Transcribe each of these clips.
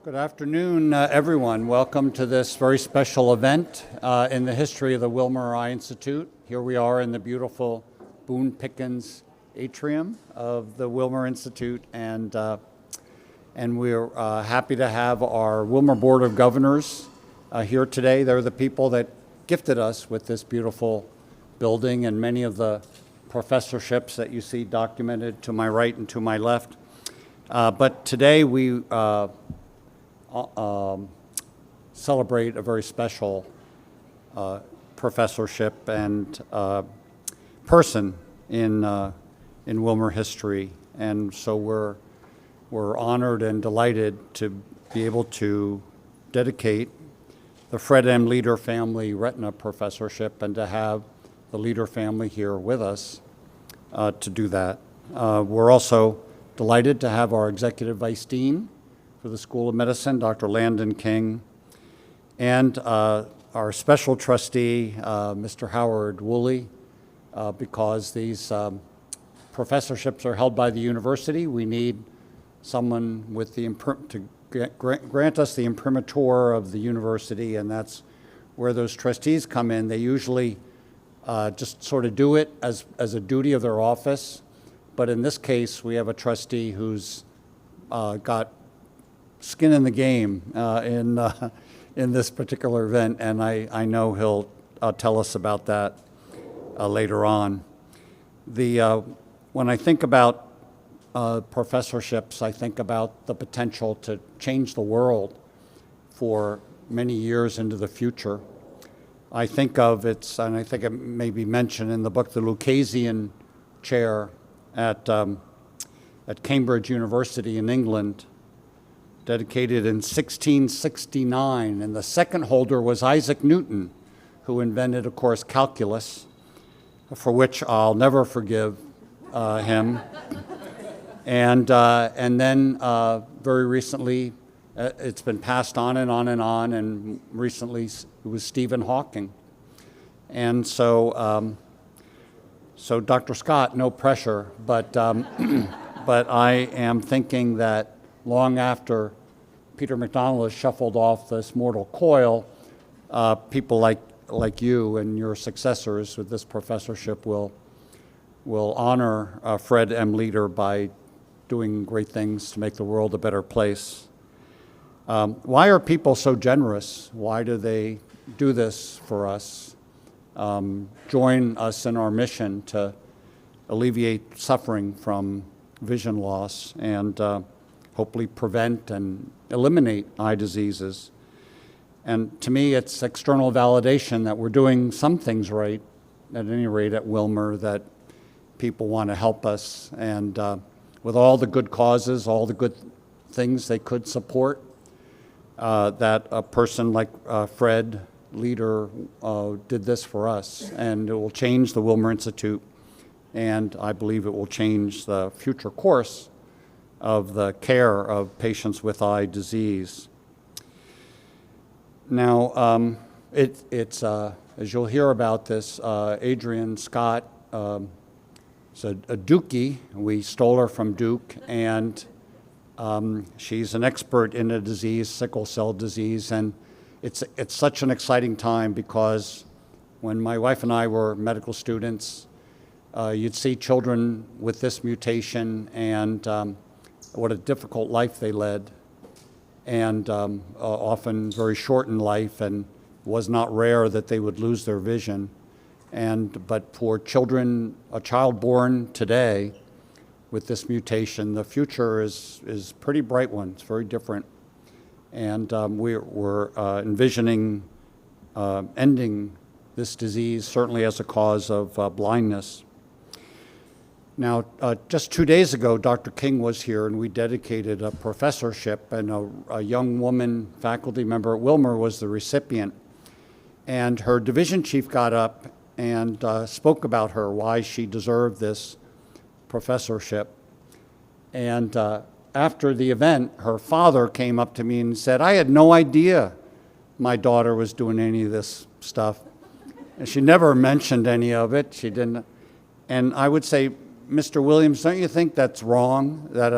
Good afternoon, everyone. Welcome to this very special event in the history of the Wilmer Eye Institute. Here we are in the beautiful Boone Pickens atrium of the Wilmer Institute, and we're happy to have our Wilmer Board of Governors here today. They're the people that gifted us with this beautiful building and many of the professorships that you see documented to my right and to my left. But today we celebrate a very special professorship and person in Wilmer history, and so we're honored and delighted to be able to dedicate the Fred M. Leader Family Retina Professorship and to have the Leader family here with us to do that. We're also delighted to have our Executive Vice Dean for the School of Medicine, Dr. Landon King, and our special trustee, Mr. Howard Woolley. Because these professorships are held by the university, we need someone with the to grant us the imprimatur of the university, and that's where those trustees come in. They usually just sort of do it as a duty of their office, but in this case, we have a trustee who's got skin in the game in this particular event, and I know he'll tell us about that later on. When I think about professorships, I think about the potential to change the world for many years into the future. I think of and I think it may be mentioned in the book, the Lucasian Chair at Cambridge University in England, dedicated in 1669, and the second holder was Isaac Newton, who invented, of course, calculus, for which I'll never forgive him. And then very recently, it's been passed on and on and on, and recently it was Stephen Hawking. And so Dr. Scott, no pressure, but, but I am thinking that long after Peter MacDonald has shuffled off this mortal coil, people like you and your successors with this professorship will honor Fred M. Leader by doing great things to make the world a better place. Why are people so generous? Why do they do this for us? Join us in our mission to alleviate suffering from vision loss and hopefully prevent and eliminate eye diseases. And to me, it's external validation that we're doing some things right, at any rate at Wilmer, that people want to help us. And with all the good causes, all the good things they could support, that a person like Fred Leader did this for us. And it will change the Wilmer Institute, and I believe it will change the future course of the care of patients with eye disease. Now, it's as you'll hear about this, Adrienne Scott is a Dookie. We stole her from Duke, and she's an expert in a disease, sickle cell disease, and it's such an exciting time because when my wife and I were medical students, you'd see children with this mutation and what a difficult life they led, and often very short in life, and it was not rare that they would lose their vision. But for children, a child born today with this mutation, the future is pretty bright one. It's very different. And we're envisioning ending this disease, certainly as a cause of blindness. Now, just 2 days ago, Dr. King was here, and we dedicated a professorship, and a young woman faculty member at Wilmer was the recipient. And her division chief got up and spoke about her, why she deserved this professorship. And after the event, her father came up to me and said, "I had no idea my daughter was doing any of this stuff." And she never mentioned any of it. She didn't. And I would say, Mr. Williams, don't you think that's wrong, that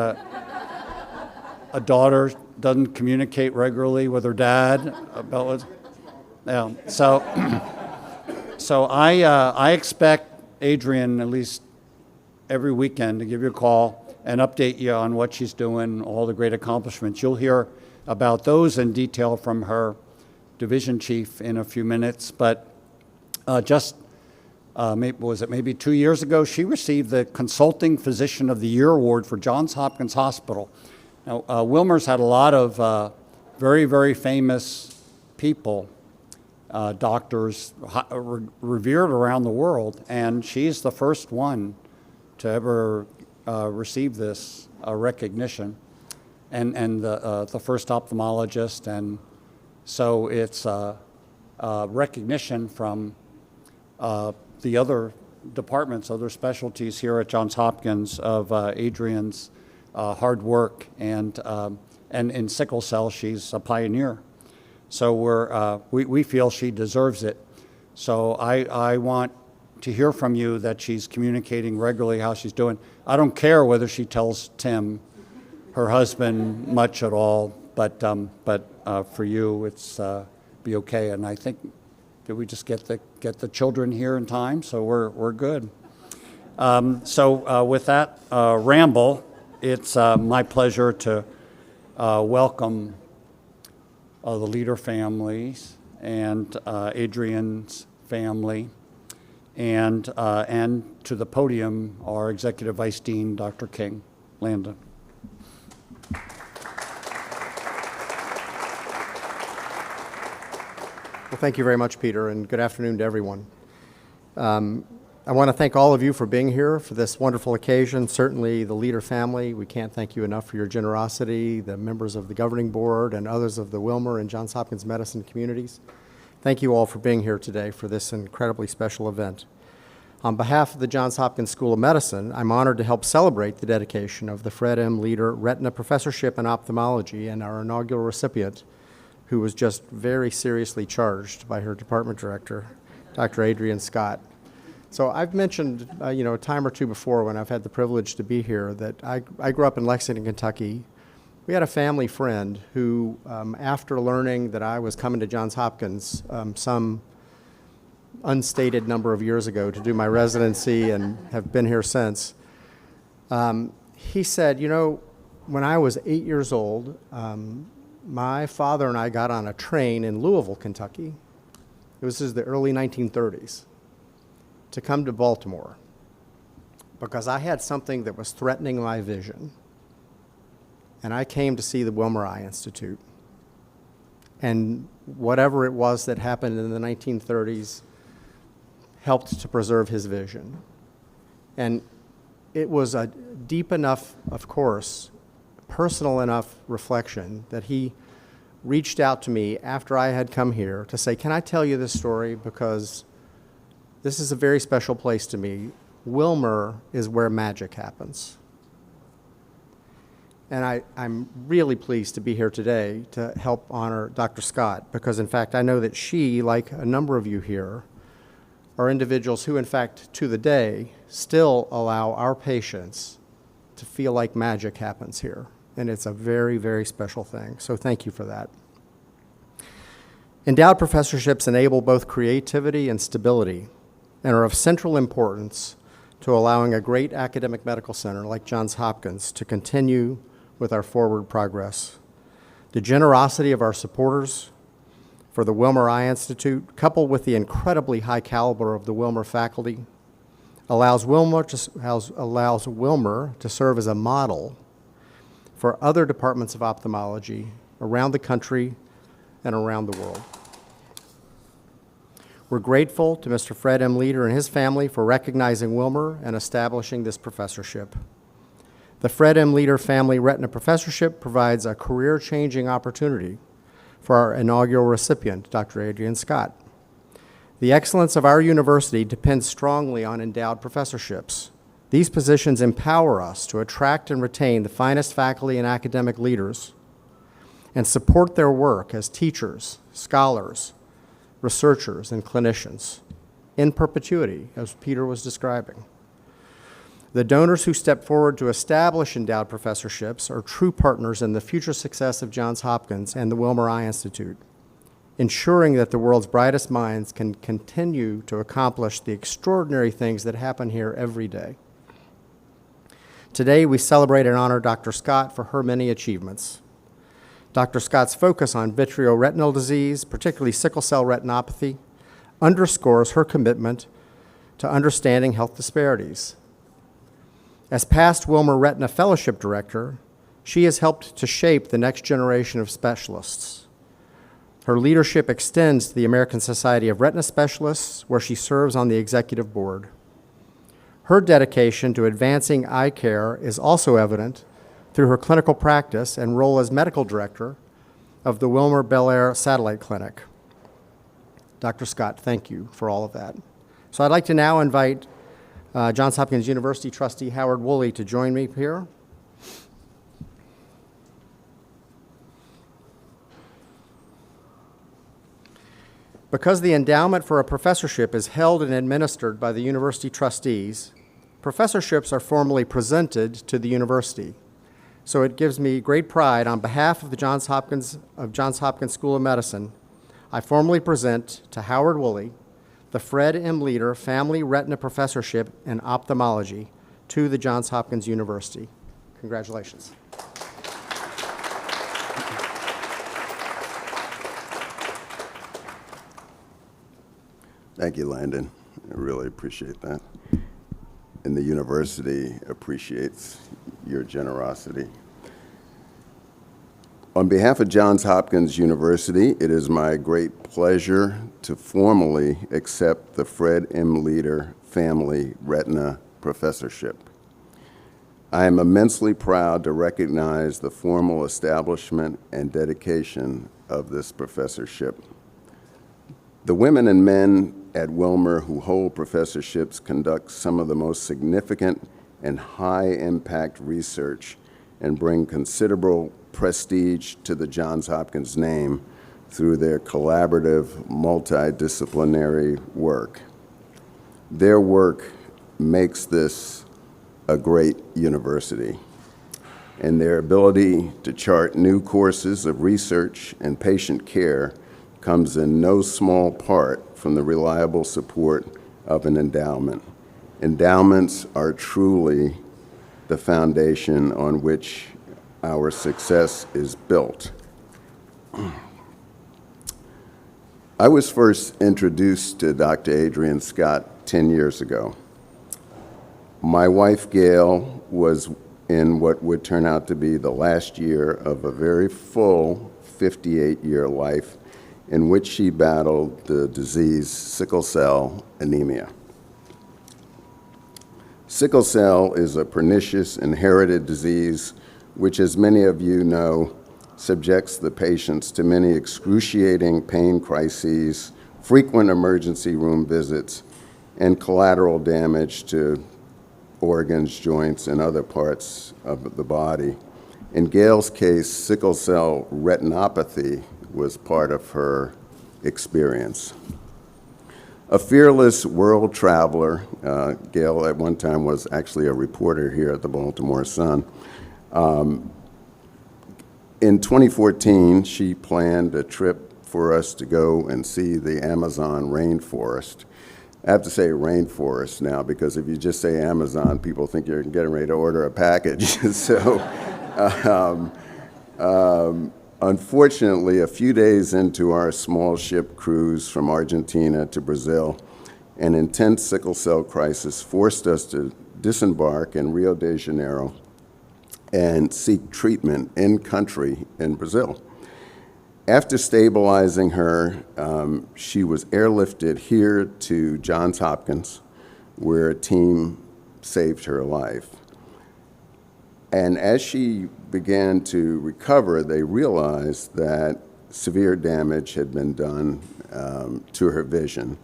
a daughter doesn't communicate regularly with her dad about what. Yeah. So I expect Adrienne at least every weekend to give you a call and update you on what she's doing, all the great accomplishments. You'll hear about those in detail from her division chief in a few minutes. But maybe 2 years ago, she received the Consulting Physician of the Year Award for Johns Hopkins Hospital. Now, Wilmer's had a lot of very, very famous people, doctors revered around the world, and she's the first one to ever receive this recognition, and the first ophthalmologist, and so it's recognition from the other departments, other specialties here at Johns Hopkins of Adrienne's hard work, and in sickle cell, she's a pioneer. So we feel she deserves it. So I want to hear from you that she's communicating regularly how she's doing. I don't care whether she tells Tim, her husband, much at all, but for you, it's be okay. And I think, did we just get the children here in time? So we're good. So with that ramble, it's my pleasure to welcome the Leader families and Adrienne's family, and to the podium, our Executive Vice Dean, Dr. King. Landon. Well, thank you very much, Peter, and good afternoon to everyone. I want to thank all of you for being here for this wonderful occasion. Certainly the Leader family, we can't thank you enough for your generosity, the members of the governing board and others of the Wilmer and Johns Hopkins Medicine communities. Thank you all for being here today for this incredibly special event. On behalf of the Johns Hopkins School of Medicine, I'm honored to help celebrate the dedication of the Fred M. Leader Retina Professorship in Ophthalmology and our inaugural recipient, who was just very seriously charged by her department director, Dr. Adrienne Scott. So I've mentioned, a time or two before when I've had the privilege to be here that I grew up in Lexington, Kentucky. We had a family friend who, after learning that I was coming to Johns Hopkins some unstated number of years ago to do my residency and have been here since, he said, when I was 8 years old, my father and I got on a train in Louisville, Kentucky. This is the early 1930s. To come to Baltimore because I had something that was threatening my vision. And I came to see the Wilmer Eye Institute. And whatever it was that happened in the 1930s helped to preserve his vision. And it was a deep enough, of course, personal enough reflection that he reached out to me after I had come here to say, can I tell you this story because this is a very special place to me. Wilmer is where magic happens. And I'm really pleased to be here today to help honor Dr. Scott because, in fact, I know that she, like a number of you here, are individuals who, in fact, to the day, still allow our patients to feel like magic happens here. And it's a very, very special thing. So thank you for that. Endowed professorships enable both creativity and stability and are of central importance to allowing a great academic medical center like Johns Hopkins to continue with our forward progress. The generosity of our supporters for the Wilmer Eye Institute, coupled with the incredibly high caliber of the Wilmer faculty, allows Wilmer to serve as a model for other departments of ophthalmology around the country and around the world. We're grateful to Mr. Fred M. Leader and his family for recognizing Wilmer and establishing this professorship. The Fred M. Leader Family Retina Professorship provides a career-changing opportunity for our inaugural recipient, Dr. Adrienne Scott. The excellence of our university depends strongly on endowed professorships. These positions empower us to attract and retain the finest faculty and academic leaders and support their work as teachers, scholars, researchers, and clinicians in perpetuity, as Peter was describing. The donors who step forward to establish endowed professorships are true partners in the future success of Johns Hopkins and the Wilmer Eye Institute, ensuring that the world's brightest minds can continue to accomplish the extraordinary things that happen here every day. Today, we celebrate and honor Dr. Scott for her many achievements. Dr. Scott's focus on vitreoretinal disease, particularly sickle cell retinopathy, underscores her commitment to understanding health disparities. As past Wilmer Retina Fellowship Director, she has helped to shape the next generation of specialists. Her leadership extends to the American Society of Retina Specialists, where she serves on the executive board. Her dedication to advancing eye care is also evident through her clinical practice and role as medical director of the Wilmer Bel Air Satellite Clinic. Dr. Scott, thank you for all of that. So I'd like to now invite Johns Hopkins University trustee Howard Woolley to join me here. Because the endowment for a professorship is held and administered by the university trustees, professorships are formally presented to the university. So it gives me great pride on behalf of the Johns Hopkins School of Medicine, I formally present to Howard Woolley the Fred M. Leader Family Retina Professorship in Ophthalmology to the Johns Hopkins University. Congratulations. Thank you, Landon. I really appreciate that. And the university appreciates your generosity. On behalf of Johns Hopkins University, it is my great pleasure to formally accept the Fred M. Leader Family Retina Professorship. I am immensely proud to recognize the formal establishment and dedication of this professorship. The women and men at Wilmer who hold professorships conduct some of the most significant and high-impact research and bring considerable prestige to the Johns Hopkins name through their collaborative, multidisciplinary work. Their work makes this a great university, and their ability to chart new courses of research and patient care comes in no small part from the reliable support of an endowment. Endowments are truly the foundation on which our success is built. I was first introduced to Dr. Adrienne Scott 10 years ago. My wife, Gail, was in what would turn out to be the last year of a very full 58-year life in which she battled the disease sickle cell anemia. Sickle cell is a pernicious inherited disease which, as many of you know, subjects the patients to many excruciating pain crises, frequent emergency room visits, and collateral damage to organs, joints, and other parts of the body. In Gail's case, sickle cell retinopathy was part of her experience. A fearless world traveler, Gail at one time was actually a reporter here at the Baltimore Sun. In 2014, she planned a trip for us to go and see the Amazon rainforest. I have to say rainforest now because if you just say Amazon, people think you're getting ready to order a package. So, unfortunately, a few days into our small ship cruise from Argentina to Brazil, an intense sickle cell crisis forced us to disembark in Rio de Janeiro and seek treatment in country in Brazil. After stabilizing her, she was airlifted here to Johns Hopkins, where a team saved her life. And as she began to recover, they realized that severe damage had been done to her vision,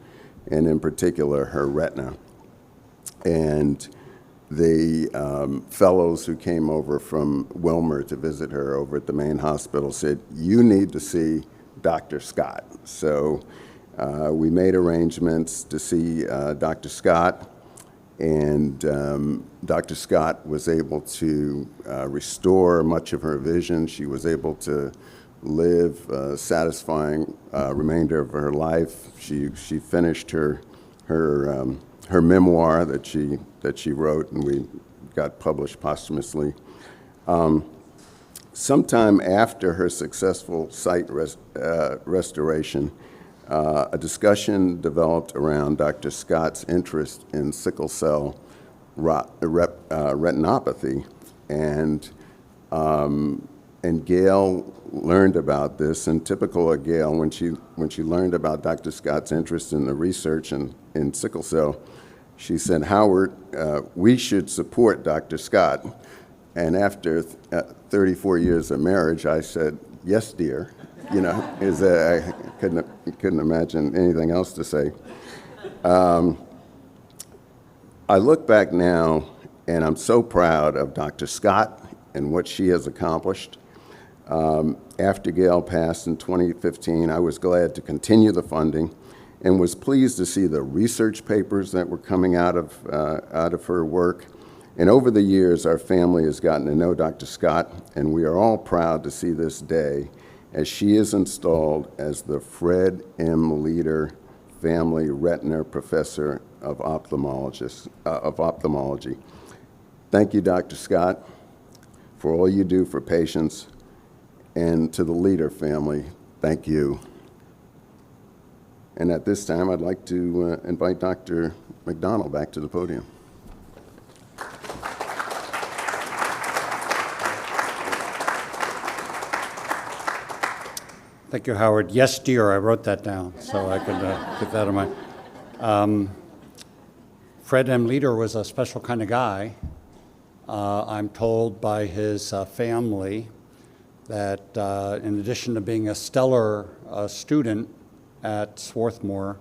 and in particular, her retina. And the fellows who came over from Wilmer to visit her over at the main hospital said, "You need to see Dr. Scott." So we made arrangements to see Dr. Scott, And Dr. Scott was able to restore much of her vision. She was able to live a satisfying remainder of her life. She finished her memoir that she wrote, and we got published posthumously. Sometime after her successful sight restoration, a discussion developed around Dr. Scott's interest in sickle cell retinopathy, and Gail learned about this. And typical of Gail, when she learned about Dr. Scott's interest in the research in sickle cell, she said, "Howard, we should support Dr. Scott." And after 34 years of marriage, I said, "Yes, dear." You know, I couldn't imagine anything else to say. I look back now, and I'm so proud of Dr. Scott and what she has accomplished. After Gail passed in 2015, I was glad to continue the funding and was pleased to see the research papers that were coming out of her work. And over the years, our family has gotten to know Dr. Scott, and we are all proud to see this day as she is installed as the Fred M. Leader Family Retina Professor of Ophthalmology. Thank you, Dr. Scott, for all you do for patients, and to the Leader family, thank you. And at this time, I'd like to invite Dr. McDonald back to the podium. Thank you, Howard. Yes, dear, I wrote that down so I could get that in my... Fred M. Leader was a special kind of guy. I'm told by his family that in addition to being a stellar student at Swarthmore,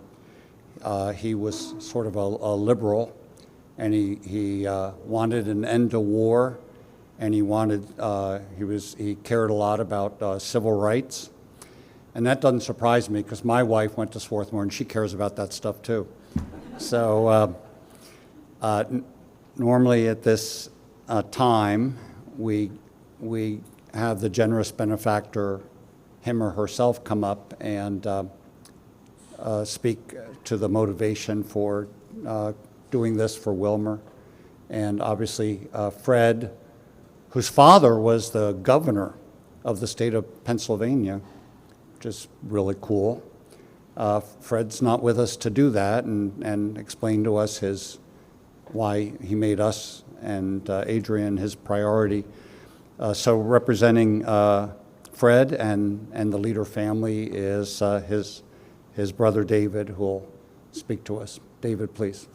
he was sort of a liberal, and he wanted an end to war, and he cared a lot about civil rights. And that doesn't surprise me because my wife went to Swarthmore and she cares about that stuff too. So normally at this time, we have the generous benefactor, him or herself, come up and speak to the motivation for doing this for Wilmer. And obviously Fred, whose father was the governor of the state of Pennsylvania, which is really cool. Fred's not with us to do that and explain to us why he made us and Adrienne his priority. So representing Fred and the Leader family is his brother David, who will speak to us. David, please.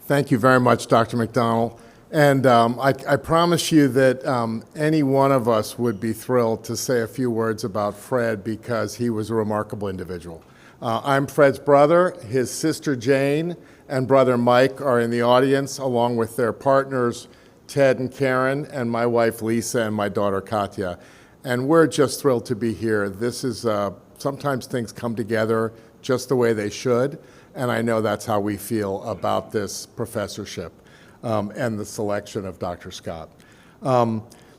Thank you very much, Dr. McDonald. And I promise you that any one of us would be thrilled to say a few words about Fred because he was a remarkable individual. I'm Fred's brother. His sister Jane and brother Mike are in the audience, along with their partners Ted and Karen, and my wife Lisa and my daughter Katya. And we're just thrilled to be here. This is, sometimes things come together just the way they should, and I know that's how we feel about this professorship. And the selection of Dr. Scott.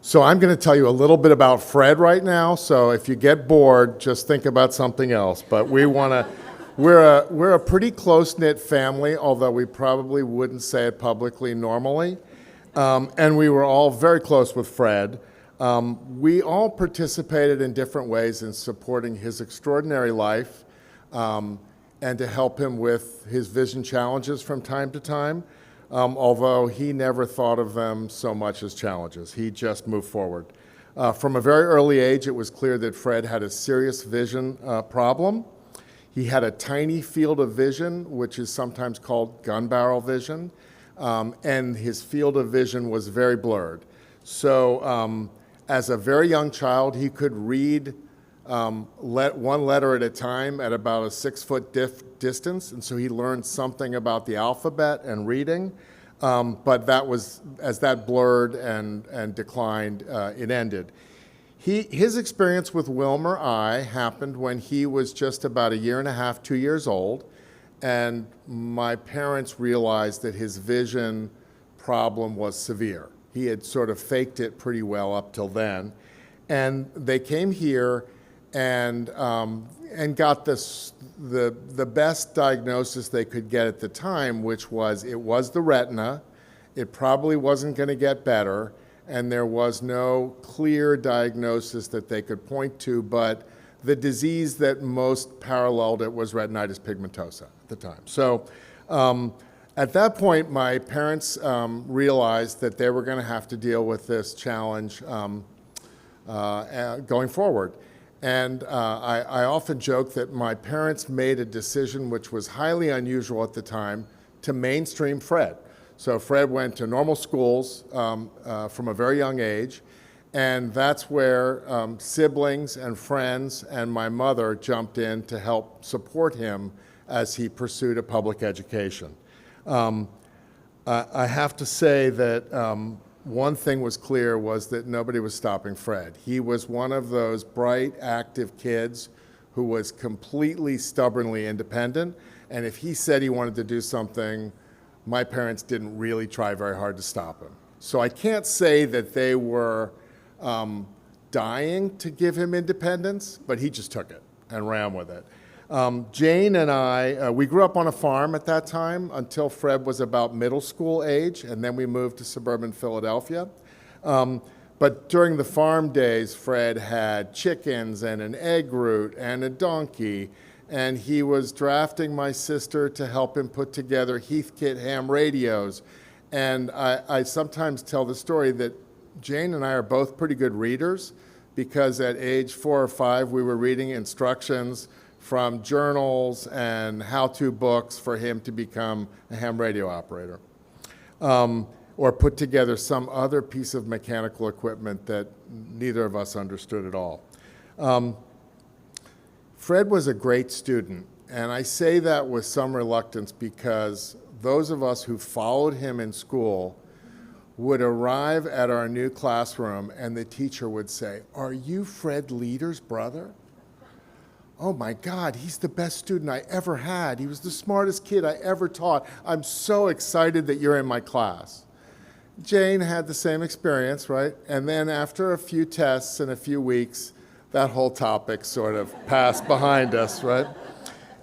So I'm going to tell you a little bit about Fred right now. So if you get bored, just think about something else. But we're a pretty close-knit family, although we probably wouldn't say it publicly normally. And we were all very close with Fred. We all participated in different ways in supporting his extraordinary life and to help him with his vision challenges from time to time. Although he never thought of them so much as challenges. He just moved forward. From a very early age, it was clear that Fred had a serious vision problem. He had a tiny field of vision, which is sometimes called gun barrel vision, and his field of vision was very blurred. So as a very young child, he could read one letter at a time at about a 6-foot distance, and so he learned something about the alphabet and reading, but that was, as that blurred and declined, it ended. His experience with Wilmer Eye happened when he was just about 1.5 years, 2 years old, and my parents realized that his vision problem was severe. He had sort of faked it pretty well up till then, and they came here and got the best diagnosis they could get at the time, which was it was the retina. It probably wasn't going to get better, and there was no clear diagnosis that they could point to, but the disease that most paralleled it was retinitis pigmentosa at the time. So at that point, my parents realized that they were going to have to deal with this challenge going forward. And I often joke that my parents made a decision which was highly unusual at the time to mainstream Fred. So Fred went to normal schools from a very young age, and that's where siblings and friends and my mother jumped in to help support him as he pursued a public education. I have to say that one thing was clear was that nobody was stopping Fred. He was one of those bright, active kids who was completely stubbornly independent, and if he said he wanted to do something, my parents didn't really try very hard to stop him. So I can't say that they were dying to give him independence, but he just took it and ran with it. Jane and I, we grew up on a farm at that time until Fred was about middle school age, and then we moved to suburban Philadelphia. But during the farm days, Fred had chickens and an egg root and a donkey, and he was drafting my sister to help him put together Heathkit ham radios. And I sometimes tell the story that Jane and I are both pretty good readers, because at age 4 or 5, we were reading instructions from journals and how-to books for him to become a ham radio operator, or put together some other piece of mechanical equipment that neither of us understood at all. Fred was a great student, and I say that with some reluctance because those of us who followed him in school would arrive at our new classroom and the teacher would say, "Are you Fred Leader's brother? Oh my God, he's the best student I ever had. He was the smartest kid I ever taught. I'm so excited that you're in my class." Jane had the same experience, right? And then after a few tests and a few weeks, that whole topic sort of passed behind us, right?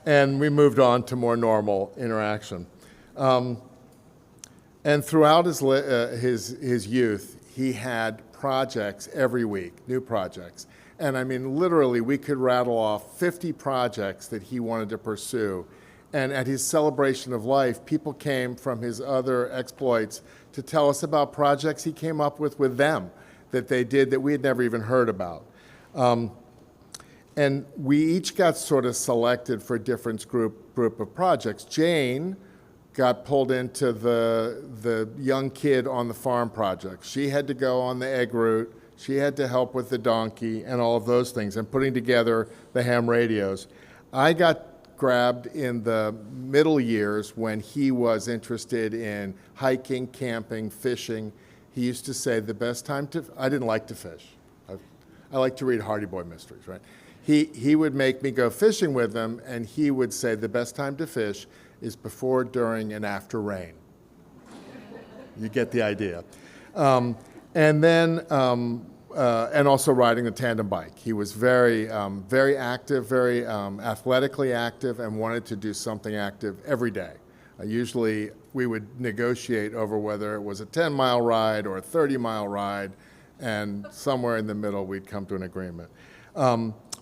And we moved on to more normal interaction. And throughout his youth, he had projects every week, new projects. And I mean, literally, we could rattle off 50 projects that he wanted to pursue. And at his celebration of life, people came from his other exploits to tell us about projects he came up with them that they did that we had never even heard about. And we each got sort of selected for a different group of projects. Jane got pulled into the young kid on the farm project. She had to go on the egg route. She had to help with the donkey and all of those things and putting together the ham radios. I got grabbed in the middle years when he was interested in hiking, camping, fishing. He used to say the best time to, I didn't like to fish. I like to read Hardy Boy mysteries, right? He would make me go fishing with him, and he would say the best time to fish is before, during, and after rain. You get the idea. And then, and also riding the tandem bike. He was very, very active, very athletically active, and wanted to do something active every day. Usually, we would negotiate over whether it was a 10-mile ride or a 30-mile ride, and somewhere in the middle, we'd come to an agreement.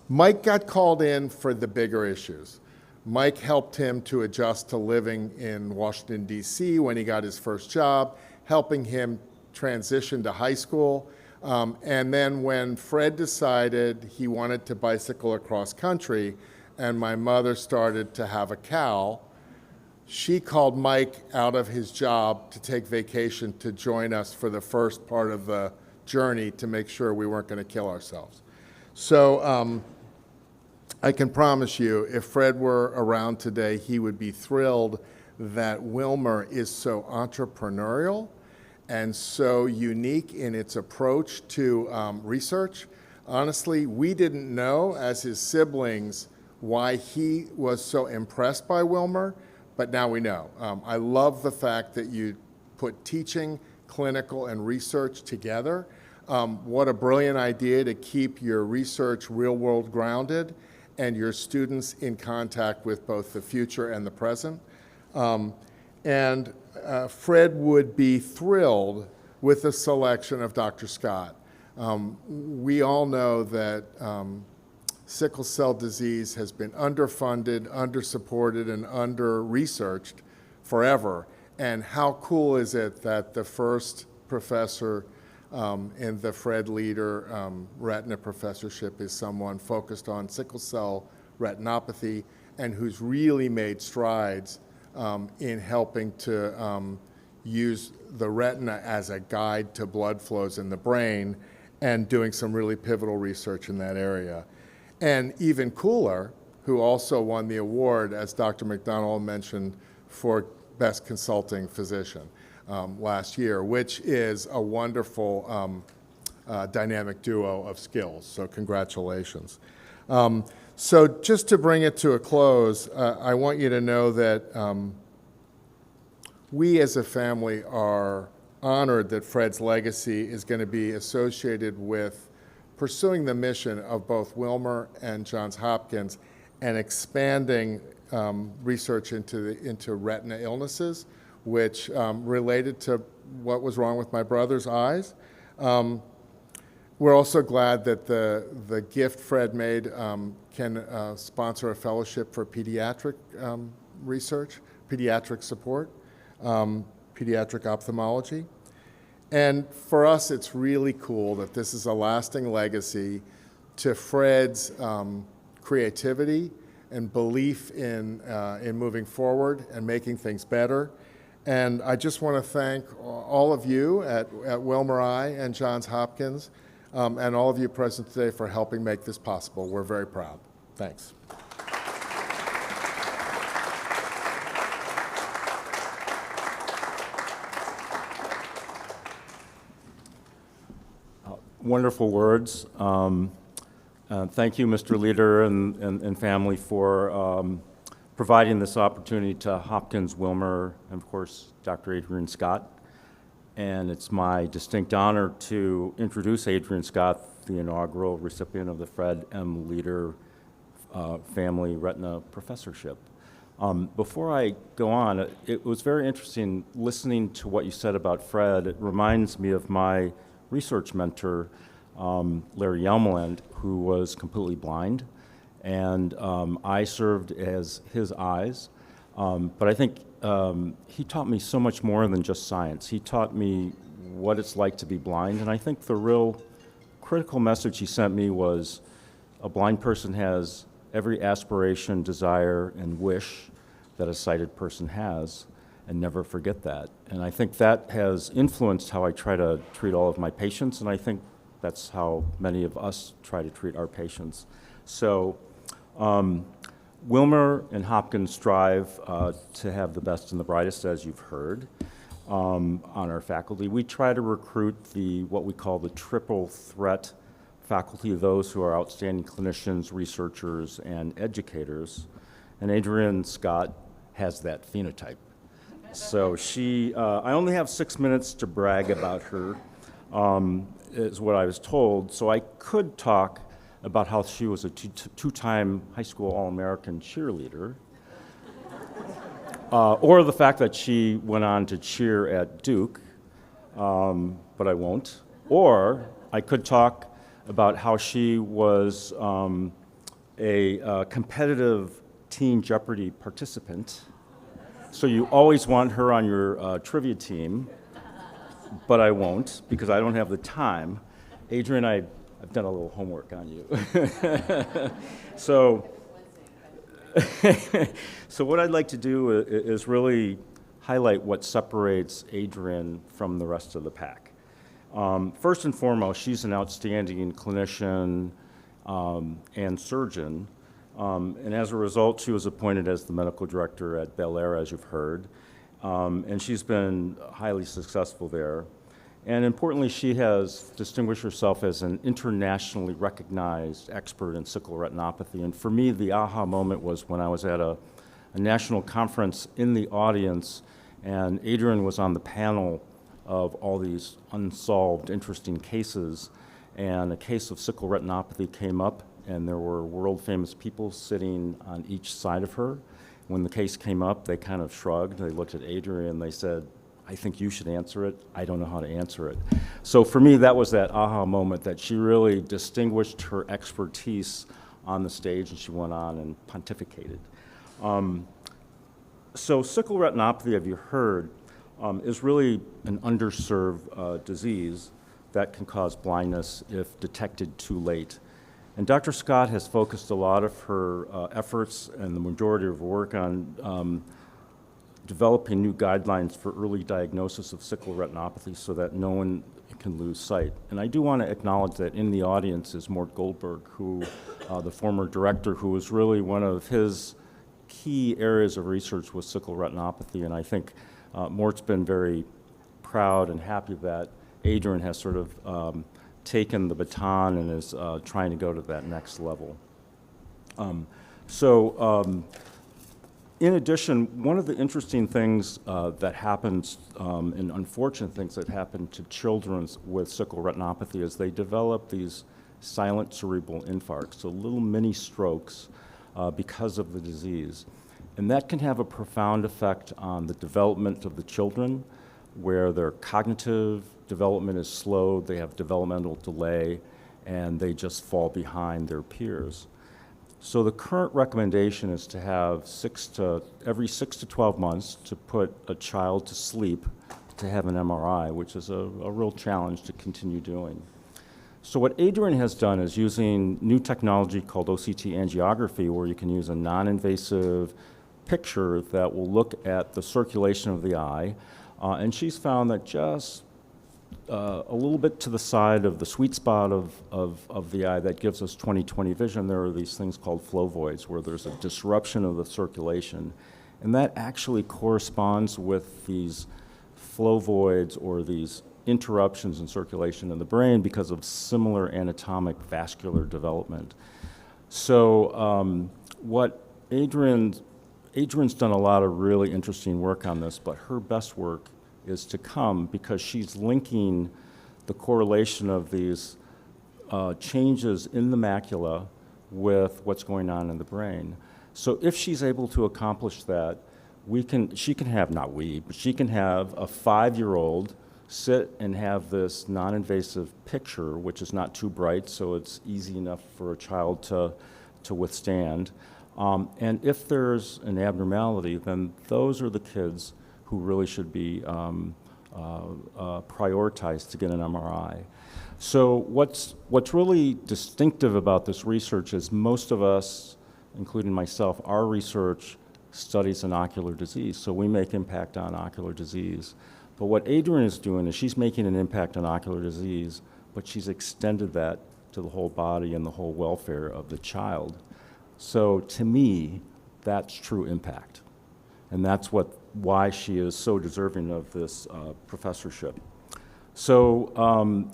Mike got called in for the bigger issues. Mike helped him to adjust to living in Washington, D.C. when he got his first job, helping him transition to high school. And then when Fred decided he wanted to bicycle across country and my mother started to have a cow, she called Mike out of his job to take vacation to join us for the first part of the journey to make sure we weren't going to kill ourselves. So I can promise you, if Fred were around today, he would be thrilled that Wilmer is so entrepreneurial and so unique in its approach to research. Honestly, we didn't know as his siblings why he was so impressed by Wilmer, but now we know. I love the fact that you put teaching, clinical, and research together. What a brilliant idea to keep your research real-world grounded and your students in contact with both the future and the present. Fred would be thrilled with the selection of Dr. Scott. We all know that sickle cell disease has been underfunded, undersupported, and under-researched forever. And how cool is it that the first professor in the Fred Leader Retina Professorship is someone focused on sickle cell retinopathy and who's really made strides in helping to use the retina as a guide to blood flows in the brain and doing some really pivotal research in that area. And even cooler, who also won the award, as Dr. McDonald mentioned, for Best Consulting Physician last year, which is a wonderful dynamic duo of skills. So congratulations. So just to bring it to a close, I want you to know that we as a family are honored that Fred's legacy is going to be associated with pursuing the mission of both Wilmer and Johns Hopkins and expanding research into retina illnesses, which related to what was wrong with my brother's eyes. We're also glad that the gift Fred made can sponsor a fellowship for pediatric research, pediatric support, pediatric ophthalmology. And for us, it's really cool that this is a lasting legacy to Fred's creativity and belief in moving forward and making things better. And I just want to thank all of you at Wilmer Eye and Johns Hopkins and all of you present today for helping make this possible. We're very proud. Thanks. Wonderful words. Thank you, Mr. Leader and family, for providing this opportunity to Hopkins, Wilmer, and of course, Dr. Adrienne Scott. And it's my distinct honor to introduce Adrienne Scott, the inaugural recipient of the Fred M. Leader Family Retina Professorship. Before I go on, it was very interesting listening to what you said about Fred. It reminds me of my research mentor, Larry Yelmeland, who was completely blind, and I served as his eyes. But I think he taught me so much more than just science. He taught me what it's like to be blind, and I think the real critical message he sent me was a blind person has every aspiration, desire, and wish that a sighted person has, and never forget that. And I think that has influenced how I try to treat all of my patients, and I think that's how many of us try to treat our patients. So Wilmer and Hopkins strive to have the best and the brightest, as you've heard, on our faculty. We try to recruit what we call the triple threat faculty, those who are outstanding clinicians, researchers, and educators. And Adrienne Scott has that phenotype. So I only have 6 minutes to brag about her, is what I was told. So I could talk about how she was a two-time high school All-American cheerleader, or the fact that she went on to cheer at Duke, but I won't. Or I could talk about how she was a competitive Teen Jeopardy participant. So you always want her on your trivia team, but I won't because I don't have the time. Adrienne, I've done a little homework on you. So what I'd like to do is really highlight what separates Adrienne from the rest of the pack. First and foremost, she's an outstanding clinician and surgeon. And as a result, she was appointed as the medical director at Bel Air, as you've heard. And she's been highly successful there. And importantly, she has distinguished herself as an internationally recognized expert in sickle retinopathy. And for me, the aha moment was when I was at a national conference in the audience, and Adrienne was on the panel of all these unsolved, interesting cases, and a case of sickle retinopathy came up, and there were world-famous people sitting on each side of her. When the case came up, they kind of shrugged. They looked at Adrienne, and they said, I think you should answer it. I don't know how to answer it. So for me, that was that aha moment that she really distinguished her expertise on the stage, and she went on and pontificated. So sickle retinopathy, have you heard, is really an underserved disease that can cause blindness if detected too late. And Dr. Scott has focused a lot of her efforts and the majority of her work on developing new guidelines for early diagnosis of sickle retinopathy so that no one can lose sight. And I do want to acknowledge that in the audience is Mort Goldberg, who, the former director, who was really one of his key areas of research was sickle retinopathy. And I think Mort's been very proud and happy that Adrienne has sort of taken the baton and is trying to go to that next level. In addition, one of the interesting things that happens, and unfortunate things that happen to children with sickle retinopathy is they develop these silent cerebral infarcts, so little mini strokes because of the disease. And that can have a profound effect on the development of the children, where their cognitive development is slowed, they have developmental delay, and they just fall behind their peers. So the current recommendation is to have every 6 to 12 months to put a child to sleep to have an MRI, which is a real challenge to continue doing. So what Adrienne has done is using new technology called OCT angiography, where you can use a non-invasive picture that will look at the circulation of the eye, and she's found that just a little bit to the side of the sweet spot of the eye that gives us 20/20 vision, there are these things called flow voids, where there's a disruption of the circulation. And that actually corresponds with these flow voids or these interruptions in circulation in the brain because of similar anatomic vascular development. So what Adrienne's done a lot of really interesting work on this, but her best work is to come because she's linking the correlation of these changes in the macula with what's going on in the brain. So if she's able to accomplish that, she can have a 5-year-old sit and have this non-invasive picture, which is not too bright, so it's easy enough for a child to withstand. And if there's an abnormality, then those are the kids who really should be prioritized to get an MRI. So what's really distinctive about this research is most of us, including myself, our research studies an ocular disease, so we make impact on ocular disease. But what Adrienne is doing is she's making an impact on ocular disease, but she's extended that to the whole body and the whole welfare of the child. So to me, that's true impact. And that's why she is so deserving of this professorship. So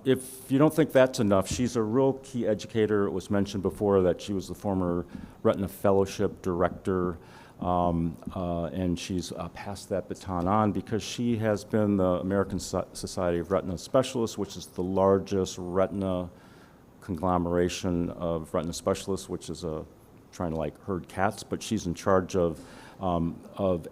if you don't think that's enough, she's a real key educator. It was mentioned before that she was the former Retina Fellowship director, and she's passed that baton on because she has been the American Society of Retina Specialists, which is the largest retina conglomeration of retina specialists, which is trying to like herd cats, but she's in charge of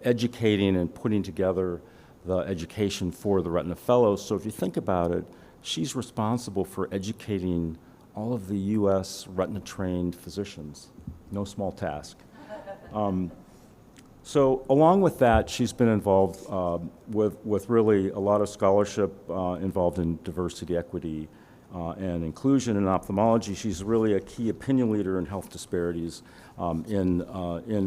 educating and putting together the education for the Retina Fellows. So if you think about it, she's responsible for educating all of the U.S. retina-trained physicians. No small task. So along with that, she's been involved with really a lot of scholarship involved in diversity, equity, and inclusion in ophthalmology. She's really a key opinion leader in health disparities in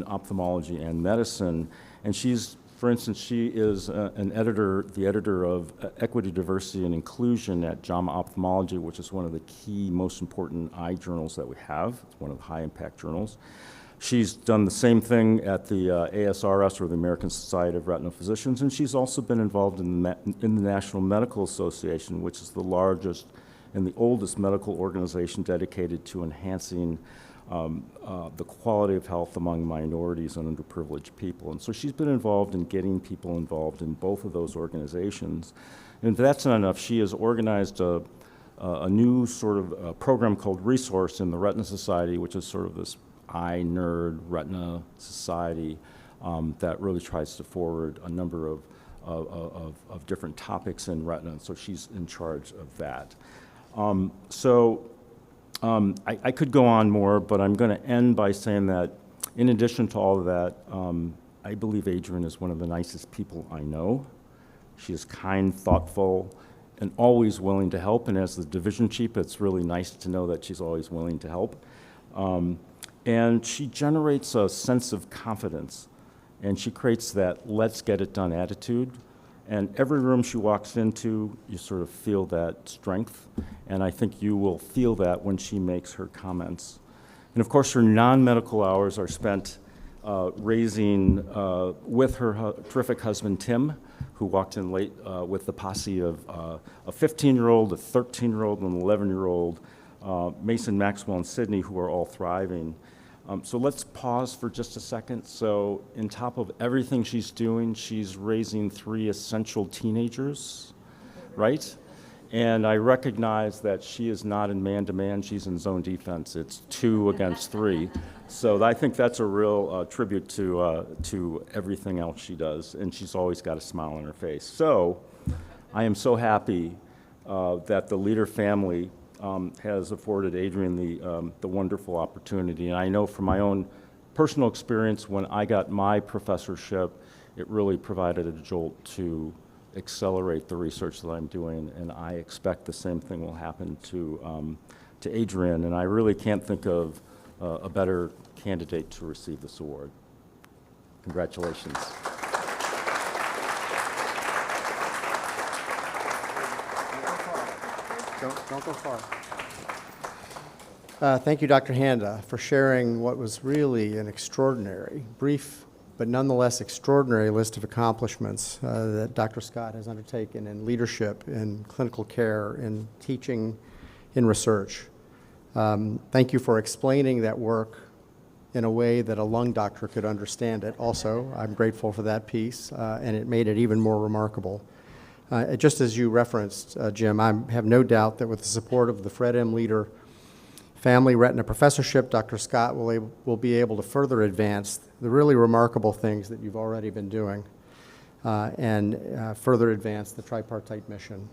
ophthalmology and medicine. And she's, for instance, she is the editor of Equity, Diversity, and Inclusion at JAMA Ophthalmology, which is one of the key, most important eye journals that we have. It's one of the high-impact journals. She's done the same thing at the ASRS, or the American Society of Retina Physicians, and she's also been involved in the National Medical Association, which is the largest and the oldest medical organization dedicated to enhancing the quality of health among minorities and underprivileged people. And so she's been involved in getting people involved in both of those organizations. And if that's not enough, she has organized a new sort of program called Resource in the Retina Society, which is sort of this eye nerd retina society that really tries to forward a number of different topics in retina. So she's in charge of that. I could go on more, but I'm going to end by saying that in addition to all of that, I believe Adrienne is one of the nicest people I know. She is kind, thoughtful, and always willing to help. And as the division chief, it's really nice to know that she's always willing to help. And she generates a sense of confidence, and she creates that let's get it done attitude. And every room she walks into, you sort of feel that strength, and I think you will feel that when she makes her comments. And of course, her non-medical hours are spent raising with her terrific husband, Tim, who walked in late with the posse of a 15-year-old, a 13-year-old, and an 11-year-old, Mason, Maxwell, and Sydney, who are all thriving. So let's pause for just a second. So on top of everything she's doing, she's raising 3 essential teenagers, right? And I recognize that she is not in man-to-man, she's in zone defense. It's 2 against 3. So I think that's a real tribute to everything else she does, and she's always got a smile on her face. So I am so happy that the Leader family has afforded Adrienne the wonderful opportunity. And I know from my own personal experience, when I got my professorship, it really provided a jolt to accelerate the research that I'm doing, and I expect the same thing will happen to Adrienne, and I really can't think of a better candidate to receive this award. Congratulations. Don't go far. Thank you, Dr. Handa, for sharing what was really an extraordinary, brief, but nonetheless extraordinary list of accomplishments that Dr. Scott has undertaken in leadership, in clinical care, in teaching, in research. Thank you for explaining that work in a way that a lung doctor could understand it also. I'm grateful for that piece, and it made it even more remarkable. Just as you referenced, Jim, I have no doubt that with the support of the Fred M. Leader Family Retina Professorship, Dr. Scott will be able to further advance the really remarkable things that you've already been doing and further advance the tripartite mission.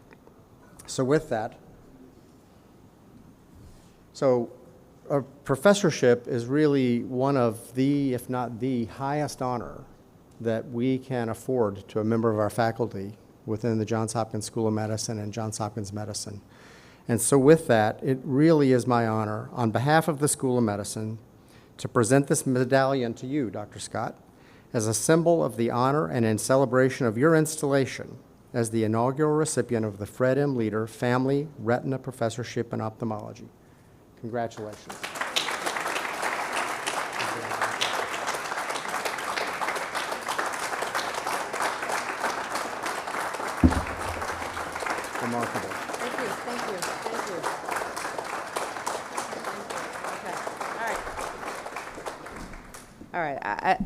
So with that, a professorship is really one of the, if not the highest honor that we can afford to a member of our faculty within the Johns Hopkins School of Medicine and Johns Hopkins Medicine. And so with that, it really is my honor, on behalf of the School of Medicine, to present this medallion to you, Dr. Scott, as a symbol of the honor and in celebration of your installation as the inaugural recipient of the Fred M. Leader Family Retina Professorship in Ophthalmology. Congratulations. Remarkable. Thank you. Okay. All right. I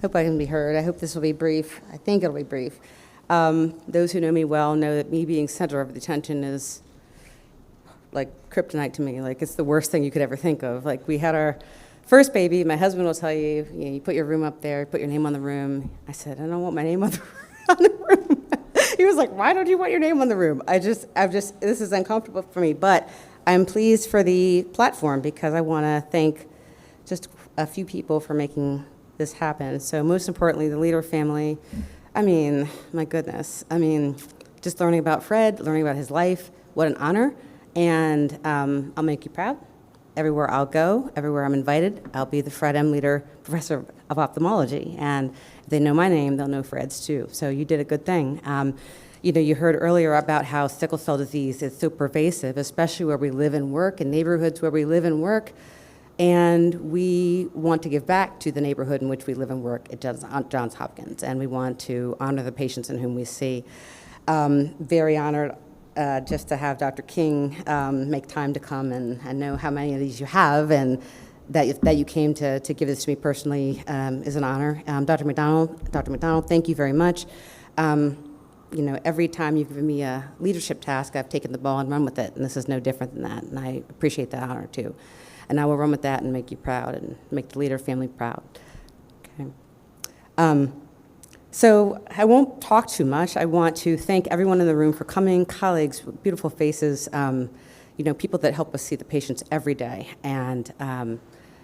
hope I can be heard. I hope this will be brief. I think it'll be brief. Those who know me well know that me being center of attention is like kryptonite to me. Like, it's the worst thing you could ever think of. Like, we had our first baby. My husband will tell you, you put your room up there, put your name on the room. I said, I don't want my name on the room. He was like, why don't you want your name on the room? This is uncomfortable for me, but I'm pleased for the platform because I want to thank just a few people for making this happen. So most importantly, the Leader family. I mean, my goodness. I mean, just learning about Fred, learning about his life, what an honor. And I'll make you proud. Everywhere I'll go, everywhere I'm invited, I'll be the Fred M. Leader Professor of Ophthalmology. And if they know my name, they'll know Fred's too. So you did a good thing. You heard earlier about how sickle cell disease is so pervasive, especially where we live and work, in neighborhoods where we live and work. And we want to give back to the neighborhood in which we live and work at Johns Hopkins, and we want to honor the patients in whom we see. Very honored just to have Dr. King make time to come, and I know how many of these you have, and that you came to give this to me personally is an honor. Dr. McDonald, thank you very much. You know, every time you've given me a leadership task, I've taken the ball and run with it, and this is no different than that, and I appreciate that honor too. And I will run with that and make you proud and make the Leader family proud. Okay. So I won't talk too much. I want to thank everyone in the room for coming, colleagues, beautiful faces, you know, people that help us see the patients every day. And,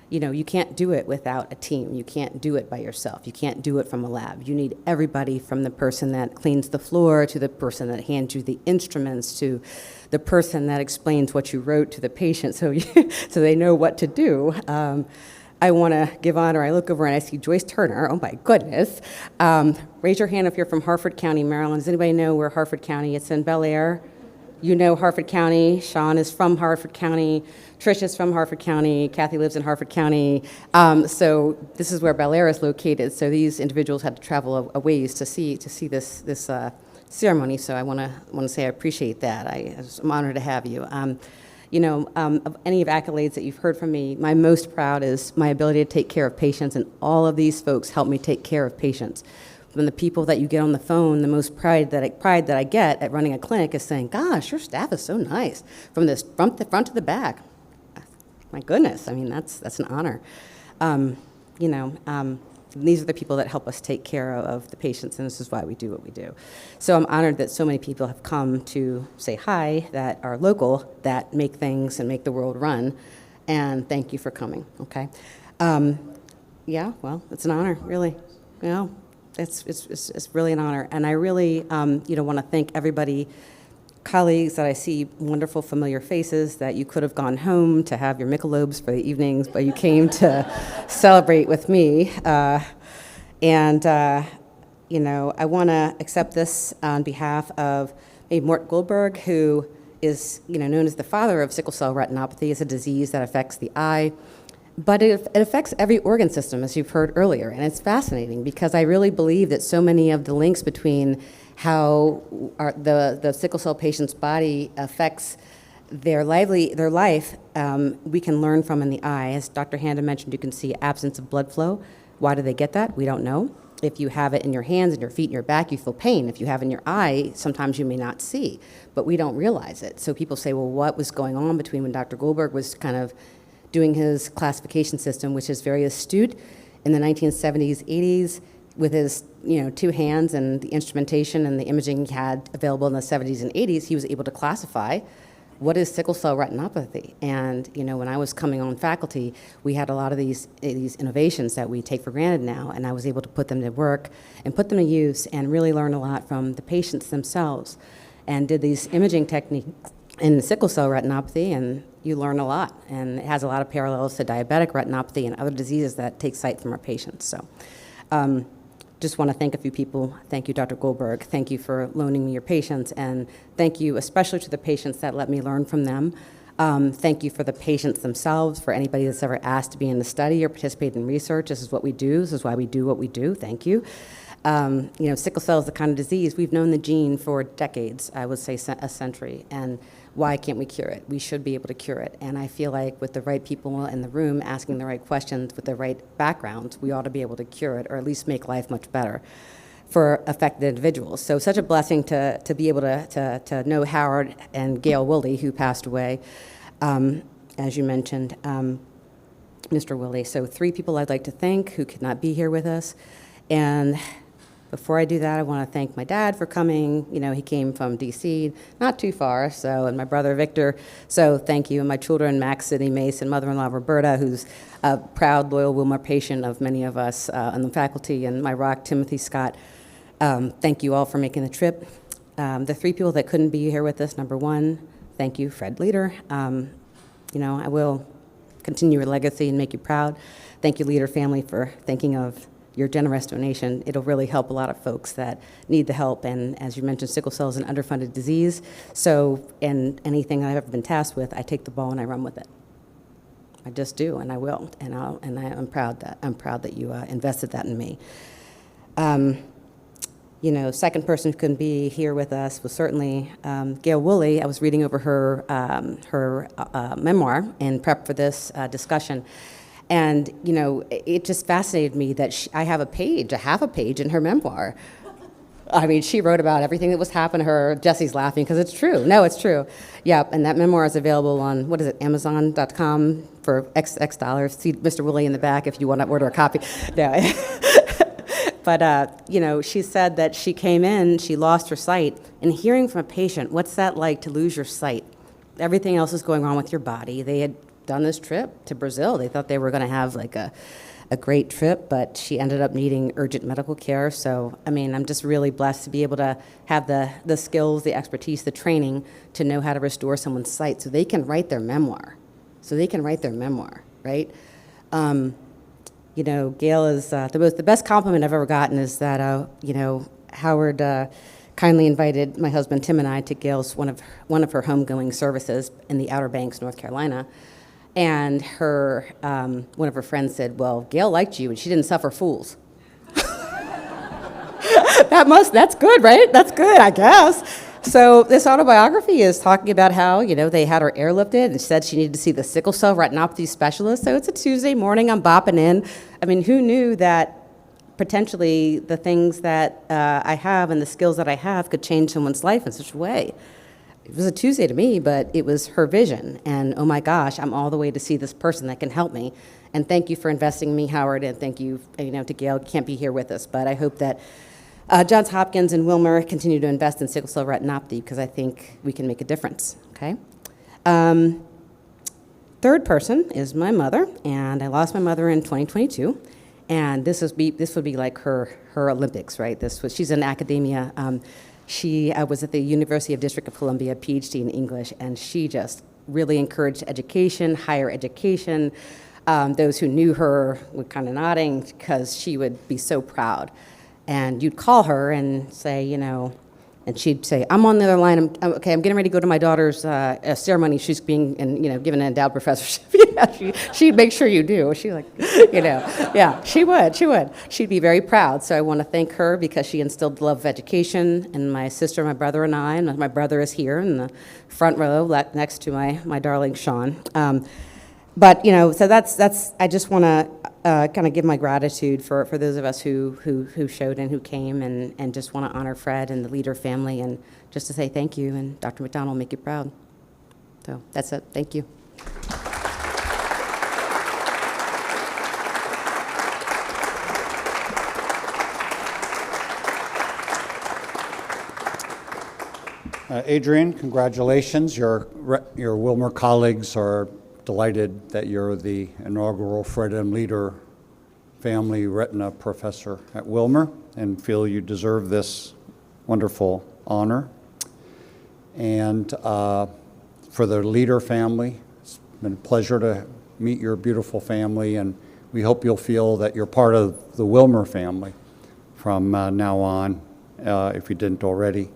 you know, you can't do it without a team. You can't do it by yourself. You can't do it from a lab. You need everybody, from the person that cleans the floor to the person that hands you the instruments to the person that explains what you wrote to the patient so, so they know what to do. I want to give honor. I look over and I see Joyce Turner. Oh, my goodness. Raise your hand if you're from Harford County, Maryland. Does anybody know where Harford County? It's in Bel Air. You know Harford County. Sean is from Harford County. Trish is from Harford County. Kathy lives in Harford County. So this is where Bel Air is located. So these individuals had to travel a ways to see this ceremony. So I want to say I appreciate that. I'm honored to have you. You know, of any of accolades that you've heard from me, my most proud is my ability to take care of patients, and all of these folks help me take care of patients. From the people that you get on the phone, the most pride that I get at running a clinic is saying, gosh, your staff is so nice. From the front to the back. My goodness, I mean, that's an honor. You know, these are the people that help us take care of the patients, and this is why we do what we do. So I'm honored that so many people have come to say hi, that are local, that make things and make the world run, and thank you for coming, okay? Yeah, well, it's an honor, really. You know, it's really an honor, and I really, you know, want to thank everybody, colleagues that I see, wonderful familiar faces that you could have gone home to have your Michelobes for the evenings, but you came to celebrate with me. You know, I want to accept this on behalf of Mort Goldberg, who is, you know, known as the father of sickle cell retinopathy. It's a disease that affects the eye. But it affects every organ system, as you've heard earlier, and it's fascinating because I really believe that so many of the links between how the sickle cell patient's body affects their life, we can learn from in the eye. As Dr. Handa mentioned, you can see absence of blood flow. Why do they get that? We don't know. If you have it in your hands and your feet and your back, you feel pain. If you have it in your eye, sometimes you may not see, but we don't realize it. So people say, well, what was going on between when Dr. Goldberg was kind of doing his classification system, which is very astute, in the 1970s, 80s, with his, you know, two hands and the instrumentation and the imaging he had available in the 70s and 80s, he was able to classify what is sickle cell retinopathy. And, you know, when I was coming on faculty, we had a lot of these innovations that we take for granted now, and I was able to put them to work and put them to use and really learn a lot from the patients themselves, and did these imaging techniques in sickle cell retinopathy, and you learn a lot. And it has a lot of parallels to diabetic retinopathy and other diseases that take sight from our patients. So just want to thank a few people. Thank you, Dr. Goldberg. Thank you for loaning me your patients, and thank you especially to the patients that let me learn from them. Thank you for the patients themselves, for anybody that's ever asked to be in the study or participate in research. This is what we do. This is why we do what we do. Thank you. You know, sickle cell is the kind of disease, we've known the gene for decades, I would say a century, and why can't we cure it? We should be able to cure it, and I feel like with the right people in the room asking the right questions with the right backgrounds, we ought to be able to cure it, or at least make life much better for affected individuals. So such a blessing to be able to know Howard and Gail Woolley, who passed away, as you mentioned, Mr. Woolley. So 3 people I'd like to thank who could not be here with us. And before I do that, I want to thank my dad for coming. You know, he came from D.C., not too far, so, and my brother Victor, so thank you. And my children, Max, Sydney, Mace, and mother-in-law Roberta, who's a proud, loyal Wilmar patient of many of us on the faculty, and my rock, Timothy Scott. Thank you all for making the trip. The 3 people that couldn't be here with us, number 1, thank you, Fred Leader. You know, I will continue your legacy and make you proud. Thank you, Leader family, for thinking of your generous donation. It'll really help a lot of folks that need the help, and as you mentioned, sickle cell is an underfunded disease, so, and anything I've ever been tasked with, I take the ball and I run with it. I just do, and I will, and I'm proud that you invested that in me. You know, second person who couldn't be here with us was certainly Gail Woolley. I was reading over her memoir in prep for this discussion. And, you know, it just fascinated me that I have a half a page in her memoir. I mean, she wrote about everything that was happening to her. Jesse's laughing because it's true. No, it's true. Yeah, and that memoir is available on, what is it, Amazon.com for X dollars. See Mr. Woolley in the back if you want to order a copy. No. But, you know, she said that she came in, she lost her sight, and hearing from a patient, what's that like to lose your sight? Everything else is going on with your body. They had done this trip to Brazil. They thought they were going to have like a great trip, but she ended up needing urgent medical care. So, I mean, I'm just really blessed to be able to have the skills, the expertise, the training to know how to restore someone's sight so they can write their memoir. Right? You know, Gail is the best compliment I've ever gotten is that, you know, Howard kindly invited my husband Tim and I to Gail's one of her homegoing services in the Outer Banks, North Carolina. And her one of her friends said, well, Gail liked you and she didn't suffer fools. That's good, right? That's good, I guess. So this autobiography is talking about how, you know, they had her airlifted and said she needed to see the sickle cell retinopathy specialist. So it's a Tuesday morning, I'm bopping in. I mean, who knew that potentially the things that I have and the skills that I have could change someone's life in such a way? It was a Tuesday to me, but it was her vision. And oh my gosh, I'm all the way to see this person that can help me. And thank you for investing in me, Howard, and thank you, you know, to Gail. Can't be here with us, but I hope that Johns Hopkins and Wilmer continue to invest in sickle cell retinopathy because I think we can make a difference, okay? Third person is my mother, and I lost my mother in 2022. And this would be like her Olympics, right? She's in academia. She was at the University of District of Columbia, PhD in English, and she just really encouraged education, higher education. Those who knew her were kind of nodding because she would be so proud. And you'd call her and say, you know, and she'd say, I'm on the other line. I'm getting ready to go to my daughter's ceremony. She's being, given an endowed professorship. Yeah, she'd make sure you do. She like, you know, yeah, she would. She'd be very proud. So I want to thank her because she instilled the love of education. And my sister, my brother, and I, and my brother is here in the front row next to my darling Sean. But, you know, so that's I just want to kind of give my gratitude for those of us who showed and who came and just want to honor Fred and the Leader family and just to say thank you, and Dr. McDonald will make you proud. So that's it. Thank you. Adrienne, congratulations. Your Wilmer colleagues are delighted that you're the inaugural Fred M. Leader Family Retina Professor at Wilmer and feel you deserve this wonderful honor. And for the Leader family, it's been a pleasure to meet your beautiful family, and we hope you'll feel that you're part of the Wilmer family from now on, if you didn't already.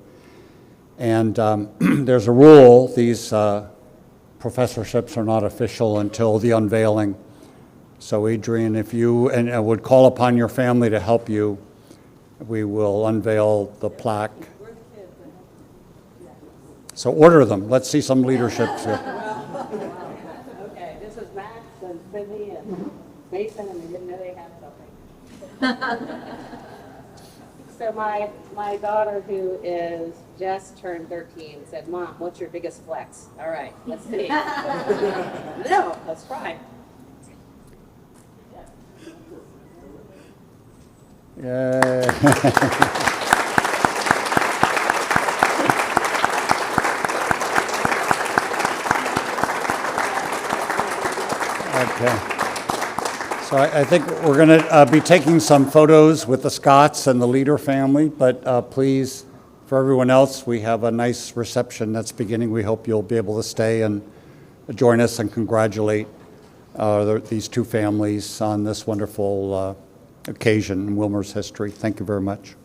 And there's a rule, these professorships are not official until the unveiling. So Adrienne, if you and would call upon your family to help you, we will unveil the plaque. So order them. Let's see some leadership here. Okay, this is Max and Sydney and Mason, and they didn't know they had something. So my daughter, who is just turned 13, said, Mom, what's your biggest flex? All right, let's see. No, let's try. Yay. Okay. So I think we're going to be taking some photos with the Scotts and the Leader family, but please, for everyone else, we have a nice reception that's beginning. We hope you'll be able to stay and join us and congratulate these two families on this wonderful occasion in Wilmer's history. Thank you very much.